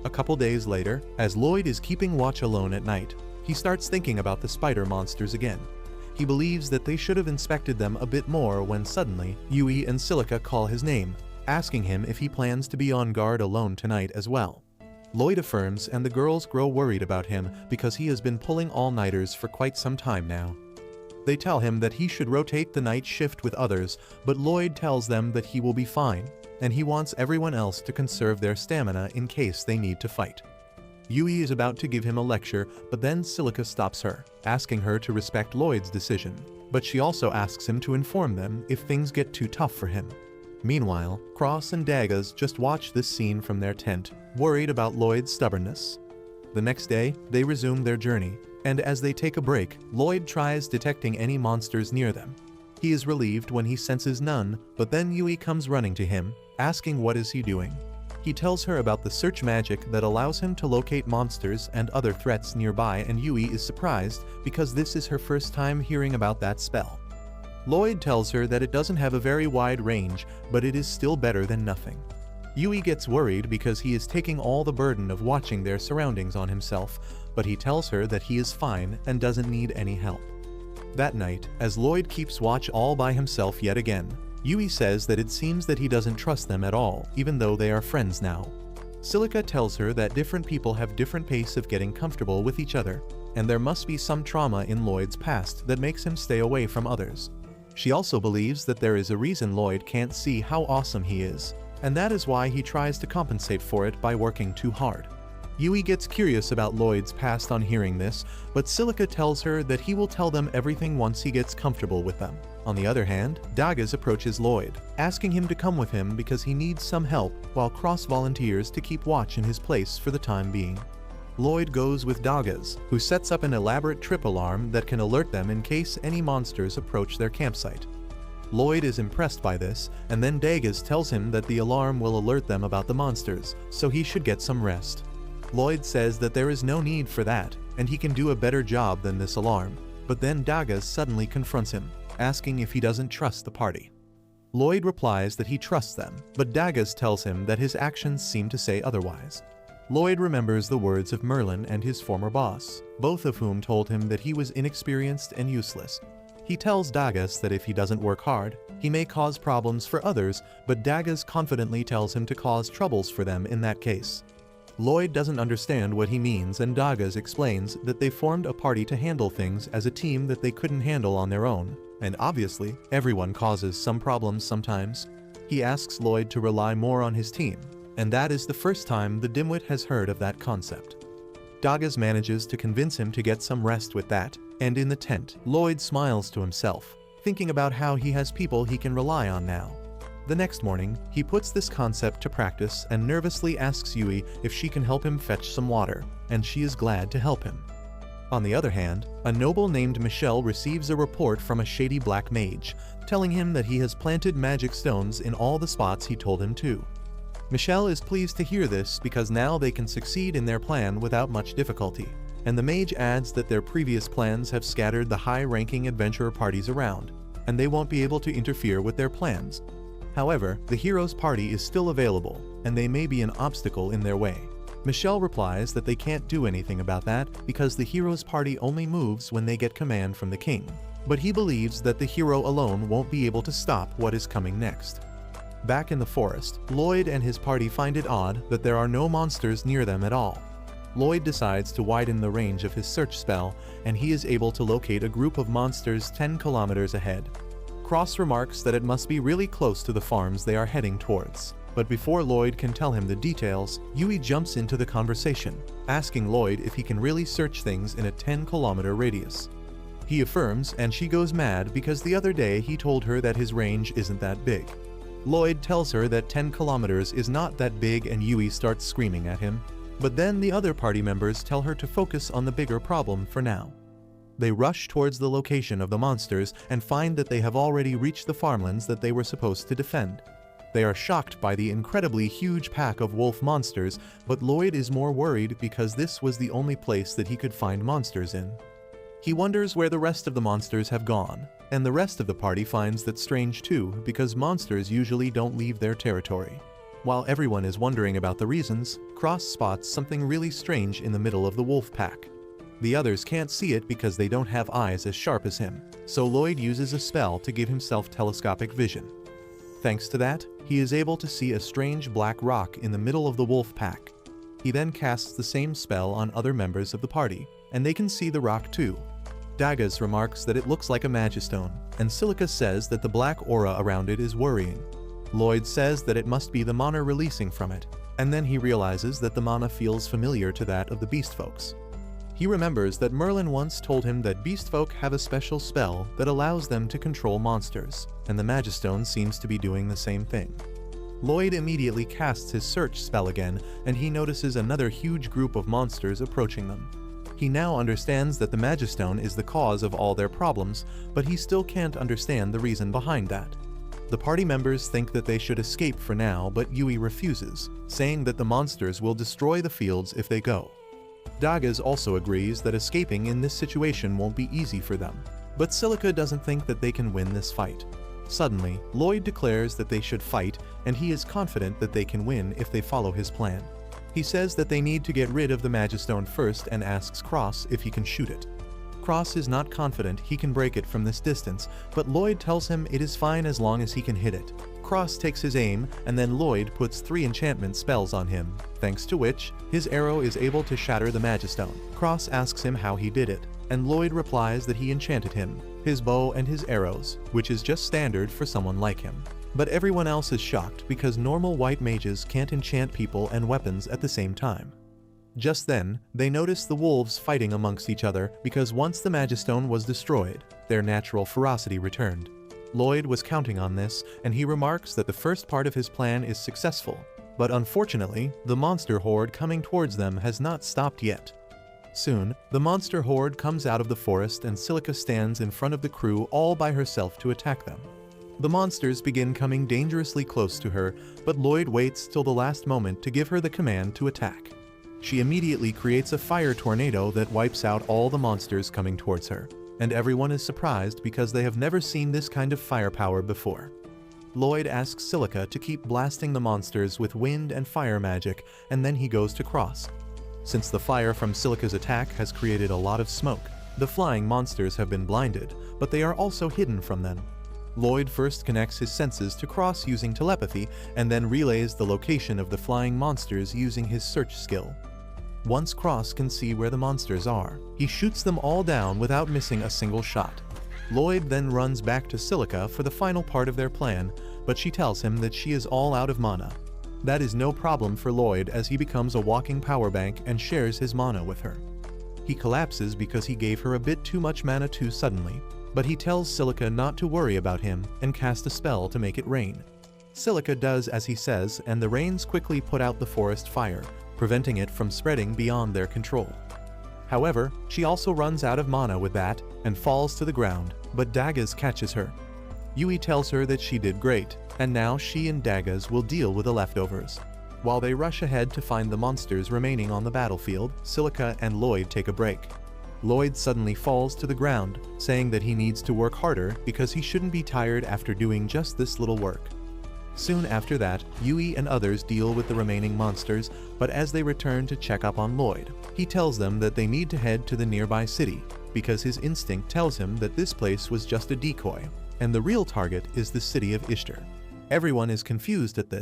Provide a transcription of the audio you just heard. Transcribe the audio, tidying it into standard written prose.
A couple days later, as Lloyd is keeping watch alone at night, he starts thinking about the spider monsters again. He believes that they should have inspected them a bit more when suddenly, Yui and Silica call his name, asking him if he plans to be on guard alone tonight as well. Lloyd affirms, and the girls grow worried about him because he has been pulling all-nighters for quite some time now. They tell him that he should rotate the night shift with others, but Lloyd tells them that he will be fine, and he wants everyone else to conserve their stamina in case they need to fight. Yui is about to give him a lecture, but then Silica stops her, asking her to respect Lloyd's decision, but she also asks him to inform them if things get too tough for him. Meanwhile, Cross and Dagas just watch this scene from their tent, worried about Lloyd's stubbornness. The next day, they resume their journey, and as they take a break, Lloyd tries detecting any monsters near them. He is relieved when he senses none, but then Yui comes running to him, asking what is he doing. He tells her about the search magic that allows him to locate monsters and other threats nearby, and Yui is surprised because this is her first time hearing about that spell. Lloyd tells her that it doesn't have a very wide range, but it is still better than nothing. Yui gets worried because he is taking all the burden of watching their surroundings on himself, but he tells her that he is fine and doesn't need any help. That night, as Lloyd keeps watch all by himself yet again, Yui says that it seems that he doesn't trust them at all, even though they are friends now. Silica tells her that different people have different pace of getting comfortable with each other, and there must be some trauma in Lloyd's past that makes him stay away from others. She also believes that there is a reason Lloyd can't see how awesome he is, and that is why he tries to compensate for it by working too hard. Yui gets curious about Lloyd's past on hearing this, but Silica tells her that he will tell them everything once he gets comfortable with them. On the other hand, Dagas approaches Lloyd, asking him to come with him because he needs some help, while Cross volunteers to keep watch in his place for the time being. Lloyd goes with Dagas, who sets up an elaborate trip alarm that can alert them in case any monsters approach their campsite. Lloyd is impressed by this, and then Dagas tells him that the alarm will alert them about the monsters, so he should get some rest. Lloyd says that there is no need for that, and he can do a better job than this alarm, but then Dagas suddenly confronts him, asking if he doesn't trust the party. Lloyd replies that he trusts them, but Dagas tells him that his actions seem to say otherwise. Lloyd remembers the words of Merlin and his former boss, both of whom told him that he was inexperienced and useless. He tells Dagas that if he doesn't work hard, he may cause problems for others, but Dagas confidently tells him to cause troubles for them in that case. Lloyd doesn't understand what he means, and Dagas explains that they formed a party to handle things as a team that they couldn't handle on their own, and obviously, everyone causes some problems sometimes. He asks Lloyd to rely more on his team, and that is the first time the dimwit has heard of that concept. Dagas manages to convince him to get some rest with that, and in the tent, Lloyd smiles to himself, thinking about how he has people he can rely on now. The next morning, he puts this concept to practice and nervously asks Yui if she can help him fetch some water, and she is glad to help him. On the other hand, a noble named Michelle receives a report from a shady black mage, telling him that he has planted magic stones in all the spots he told him to. Michelle is pleased to hear this because now they can succeed in their plan without much difficulty, and the mage adds that their previous plans have scattered the high-ranking adventurer parties around, and they won't be able to interfere with their plans. However, the hero's party is still available, and they may be an obstacle in their way. Michelle replies that they can't do anything about that because the hero's party only moves when they get command from the king, but he believes that the hero alone won't be able to stop what is coming next. Back in the forest, Lloyd and his party find it odd that there are no monsters near them at all. Lloyd decides to widen the range of his search spell, and he is able to locate a group of monsters 10 kilometers ahead. Cross remarks that it must be really close to the farms they are heading towards. But before Lloyd can tell him the details, Yui jumps into the conversation, asking Lloyd if he can really search things in a 10-kilometer radius. He affirms, and she goes mad because the other day he told her that his range isn't that big. Lloyd tells her that 10 kilometers is not that big, and Yui starts screaming at him. But then the other party members tell her to focus on the bigger problem for now. They rush towards the location of the monsters and find that they have already reached the farmlands that they were supposed to defend. They are shocked by the incredibly huge pack of wolf monsters, but Lloyd is more worried because this was the only place that he could find monsters in. He wonders where the rest of the monsters have gone, and the rest of the party finds that strange too because monsters usually don't leave their territory. While everyone is wondering about the reasons, Cross spots something really strange in the middle of the wolf pack. The others can't see it because they don't have eyes as sharp as him, so Lloyd uses a spell to give himself telescopic vision. Thanks to that, he is able to see a strange black rock in the middle of the wolf pack. He then casts the same spell on other members of the party, and they can see the rock too. Dagas remarks that it looks like a magistone, and Silica says that the black aura around it is worrying. Lloyd says that it must be the mana releasing from it, and then he realizes that the mana feels familiar to that of the beast folks. He remembers that Merlin once told him that beast folk have a special spell that allows them to control monsters, and the magistone seems to be doing the same thing. Lloyd immediately casts his search spell again, and he notices another huge group of monsters approaching them. He now understands that the magistone is the cause of all their problems, but he still can't understand the reason behind that. The party members think that they should escape for now, but Yui refuses, saying that the monsters will destroy the fields if they go. Dagas also agrees that escaping in this situation won't be easy for them, but Silica doesn't think that they can win this fight. Suddenly, Lloyd declares that they should fight, and he is confident that they can win if they follow his plan. He says that they need to get rid of the magistone first and asks Cross if he can shoot it. Cross is not confident he can break it from this distance, but Lloyd tells him it is fine as long as he can hit it. Cross takes his aim, and then Lloyd puts 3 enchantment spells on him, thanks to which, his arrow is able to shatter the magistone. Cross asks him how he did it, and Lloyd replies that he enchanted him, his bow and his arrows, which is just standard for someone like him. But everyone else is shocked because normal white mages can't enchant people and weapons at the same time. Just then, they notice the wolves fighting amongst each other because once the magistone was destroyed, their natural ferocity returned. Lloyd was counting on this, and he remarks that the first part of his plan is successful, but unfortunately, the monster horde coming towards them has not stopped yet. Soon, the monster horde comes out of the forest and Silica stands in front of the crew all by herself to attack them. The monsters begin coming dangerously close to her, but Lloyd waits till the last moment to give her the command to attack. She immediately creates a fire tornado that wipes out all the monsters coming towards her, and everyone is surprised because they have never seen this kind of firepower before. Lloyd asks Silica to keep blasting the monsters with wind and fire magic, and then he goes to Cross. Since the fire from Silica's attack has created a lot of smoke, the flying monsters have been blinded, but they are also hidden from them. Lloyd first connects his senses to Cross using telepathy, and then relays the location of the flying monsters using his search skill. Once Cross can see where the monsters are, he shoots them all down without missing a single shot. Lloyd then runs back to Silica for the final part of their plan, but she tells him that she is all out of mana. That is no problem for Lloyd as he becomes a walking power bank and shares his mana with her. He collapses because he gave her a bit too much mana too suddenly, but he tells Silica not to worry about him and cast a spell to make it rain. Silica does as he says, and the rains quickly put out the forest fire, preventing it from spreading beyond their control. However, she also runs out of mana with that and falls to the ground, but Dagas catches her. Yui tells her that she did great, and now she and Dagas will deal with the leftovers. While they rush ahead to find the monsters remaining on the battlefield, Silica and Lloyd take a break. Lloyd suddenly falls to the ground, saying that he needs to work harder because he shouldn't be tired after doing just this little work. Soon after that, Yui and others deal with the remaining monsters, but as they return to check up on Lloyd, he tells them that they need to head to the nearby city, because his instinct tells him that this place was just a decoy, and the real target is the city of Ishtar. Everyone is confused at this,